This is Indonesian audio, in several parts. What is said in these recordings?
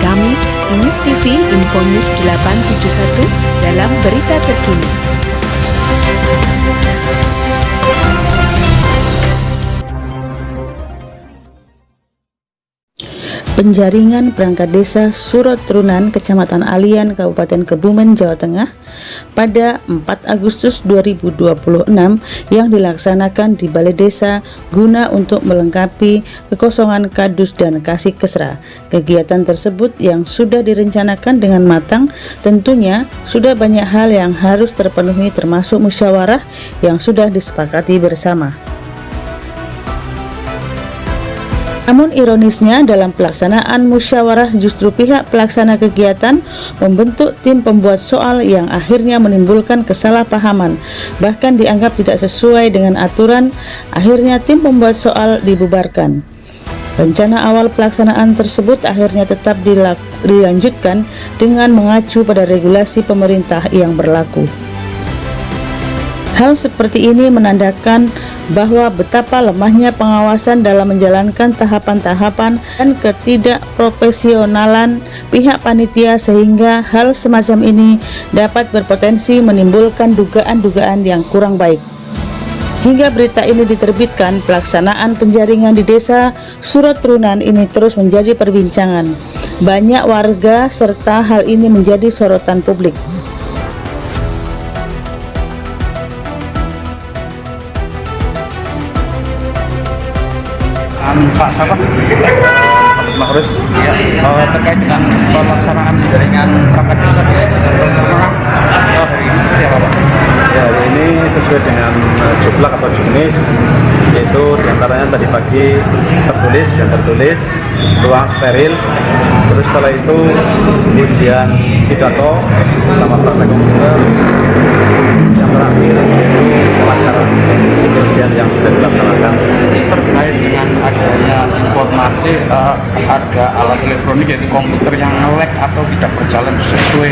kami, Inis TV Info News 871 dalam berita terkini. Penjaringan perangkat desa Surotrunan, Kecamatan Alian, Kabupaten Kebumen, Jawa Tengah pada 4 Agustus 2026 yang dilaksanakan di Balai Desa guna untuk melengkapi kekosongan Kadus dan Kasih Kesra. Kegiatan tersebut yang sudah direncanakan dengan matang tentunya sudah banyak hal yang harus terpenuhi termasuk musyawarah yang sudah disepakati bersama. Namun ironisnya dalam pelaksanaan musyawarah justru pihak pelaksana kegiatan membentuk tim pembuat soal yang akhirnya menimbulkan kesalahpahaman, bahkan dianggap tidak sesuai dengan aturan. Akhirnya tim pembuat soal dibubarkan. Rencana awal pelaksanaan tersebut akhirnya tetap dilanjutkan dengan mengacu pada regulasi pemerintah yang berlaku. Hal seperti ini menandakan bahwa betapa lemahnya pengawasan dalam menjalankan tahapan-tahapan dan ketidakprofesionalan pihak panitia, sehingga hal semacam ini dapat berpotensi menimbulkan dugaan-dugaan yang kurang baik. Hingga berita ini diterbitkan, pelaksanaan penjaringan di desa Surotrunan ini terus menjadi perbincangan banyak warga serta hal ini menjadi sorotan publik. Pak Sabar, Mahrus, ya, terkait dengan pelaksanaan jaringan perangkat desa di Surotrunan hari ini seperti apa, Pak? Ya, hari ini sesuai dengan juklak atau juknis, yaitu diantaranya tadi pagi tertulis dan tertulis ruang steril, terus setelah itu ujian pidato sama praktek komputer, yang terakhir yaitu wawancara ujian yang sudah dilaksanakan. Terkait dengan adanya informasi ada alat elektronik yaitu komputer yang nge-lag atau tidak berjalan sesuai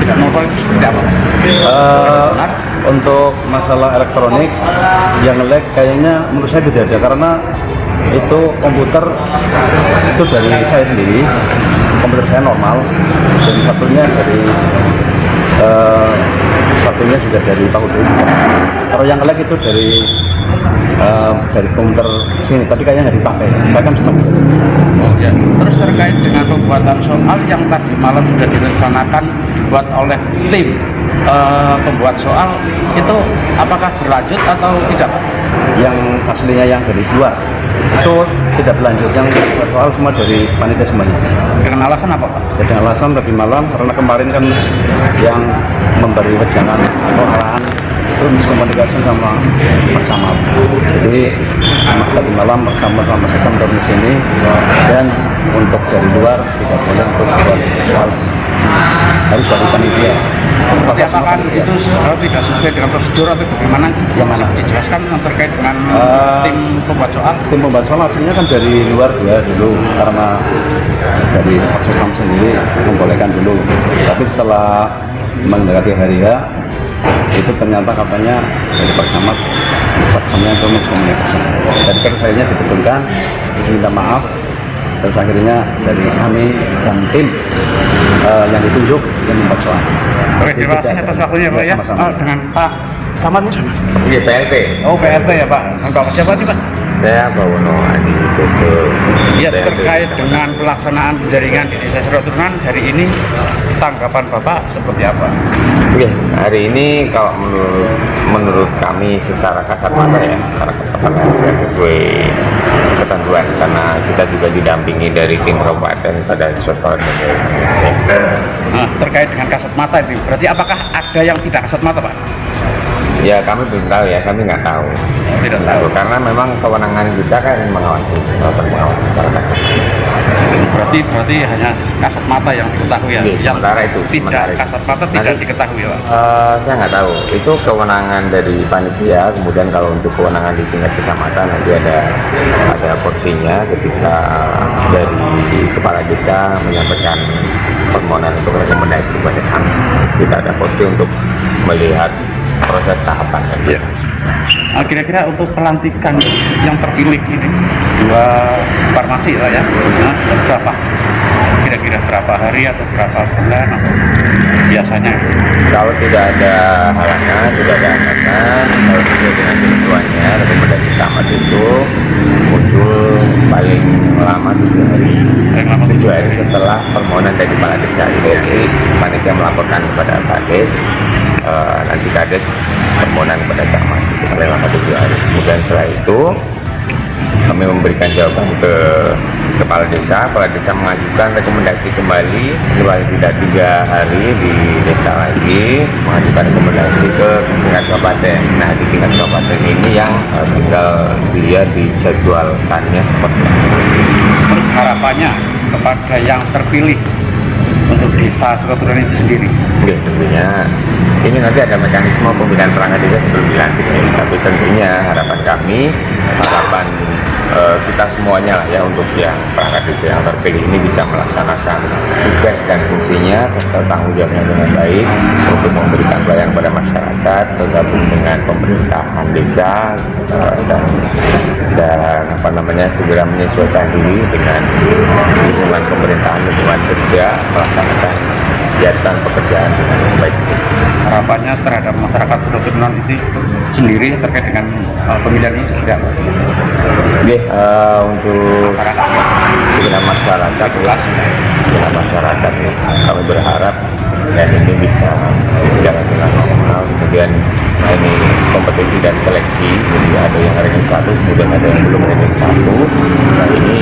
tidak normal, itu seperti apa? Untuk masalah elektronik yang nge-lag kayaknya menurut saya tidak ada, karena itu komputer itu dari saya sendiri, komputer saya normal, dan satunya juga dari Pak Udin. Kalau yang nge-lag itu dari komputer sini, tapi kayaknya nggak dipakai, bahkan stop. Oh ya. Terus terkait dengan pembuatan soal yang tadi malam sudah direncanakan dibuat oleh tim pembuat soal, itu apakah berlanjut atau tidak? Yang aslinya yang dari luar itu tidak berlanjut, yang buat soal semua dari panitia semuanya. Dengan alasan apa, Pak? Ya, dengan alasan tadi malam, karena kemarin kan yang memberi wejangan atau arahan itu miskomunikasi sama Pak Camat. Jadi tadi malam Pak Camat sama saya turun di sini, dan untuk dari luar tidak boleh untuk buat soal, harus dari panitia. Berarti apakah itu tidak sesuai dengan prosedur atau bagaimana? Yang mana? Dijelaskan terkait dengan tim pembuat soal. Tim pembuat soal hasilnya kan dari luar ya dulu, karena dari Pak Sosam sendiri membolehkan dulu. Tapi setelah mendekati hari H, itu ternyata katanya dari Pak Camat sabsamnya itu miskomunikasi. Jadi kan akhirnya dibetulkan, terus minta maaf, terus akhirnya dari kami dan tim yang ditunjuk yang membuat soal. Oke, terima kasih atas waktunya, Pak, ya. Dengan Pak Camat. Iya, PLT. Oh, PLT ya, Pak. Bapak siapa sih, Pak? Saya Bawono Adi Dodo. Ya, terkait dengan pelaksanaan penjaringan di desa Surotrunan hari ini, tanggapan Bapak seperti apa? Oke, hari ini kalau menurut kami secara kasat mata ya, secara kasat mata sudah sesuai ketentuan, karena kita juga didampingi dari tim kabupaten pada soal. Nah, terkait dengan kasat mata itu, berarti apakah ada yang tidak kasat mata, Pak? Ya, kami belum tahu ya, kami nggak tahu. Tidak tahu. Karena memang kewenangan kita kan mengawasi, pengawasan secara kasat. Berarti hanya kasat mata yang diketahui ya. Yes, yang sementara itu. Tidak kasat mata tidak diketahui, Pak. Saya nggak tahu. Itu kewenangan dari panitia. Kemudian kalau untuk kewenangan di tingkat kecamatan nanti ada porsinya ketika dari kepala desa menyampaikan permohonan untuk rekomendasi pada kami. Tidak ada porsi untuk melihat proses tahapan. Ya. Kira-kira untuk pelantikan yang terpilih ini 2 farmasi lah ya, berapa kira-kira berapa hari atau berapa bulan atau biasanya? Kalau tidak ada halangan, tidak ada hambatan, kalau sesuai dengan ketentuannya, rekomendasi camat itu muncul paling lama 7 hari. Paling lama 7 hari setelah permohonan dari kepala desa. Jadi panitia melaporkan kepada Kades, nanti Kades permohonan kepada camat itu paling lama 7 hari. Kemudian setelah itu kami memberikan jawaban ke kepala desa mengajukan rekomendasi kembali paling tidak 3 hari di desa lagi, mengajukan rekomendasi ke tingkat kabupaten. Nah, di tingkat kabupaten ini yang tinggal dia dijadwalkannya seperti itu. Terus harapannya kepada yang terpilih untuk desa Suratrunan itu sendiri? Oke, tentunya ini nanti ada mekanisme pemilihan perangkat desa sebelum dilantik ya. Tapi tentunya harapan kami, harapan kita semuanya lah ya, untuk yang perangkat desa yang terpilih ini bisa melaksanakan tugas dan fungsinya serta tanggung jawabnya dengan baik untuk memberikan pelayanan pada masyarakat, tergabung dengan pemerintahan desa dan segera menyesuaikan diri dengan lingkungan pemerintahan, lingkungan kerja, melaksanakan kegiatan pekerjaan dengan sebaik mungkin. Harapannya terhadap masyarakat Suratrunan itu sendiri terkait dengan pemilihan ini seperti apa? Oke, untuk masyarakat jelas, masyarakat kami berharap dan ini bisa berjalan dengan normal. Kemudian ini kompetisi dan seleksi, jadi ada yang ranking 1, kemudian ada yang belum ranking 1. Nah, ini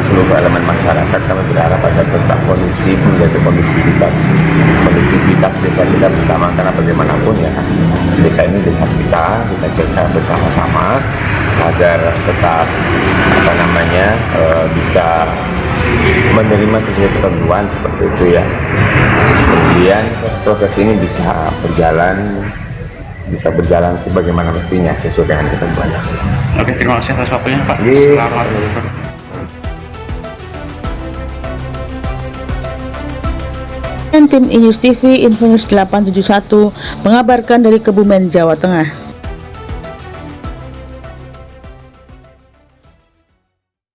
seluruh elemen masyarakat kami berharap agar tetap kondusif, menjadi kondusivitas desa kita bersama, karena bagaimanapun ya desa ini desa kita jaga bersama-sama agar tetap bisa menerima sesuai ketentuan seperti itu ya. Kemudian proses ini bisa berjalan sebagaimana mestinya sesuai dengan ketentuan. Oke, terima kasih atas waktunya Pak. Selamat. Dan tim Inews TV Infonews 871 mengabarkan dari Kebumen, Jawa Tengah.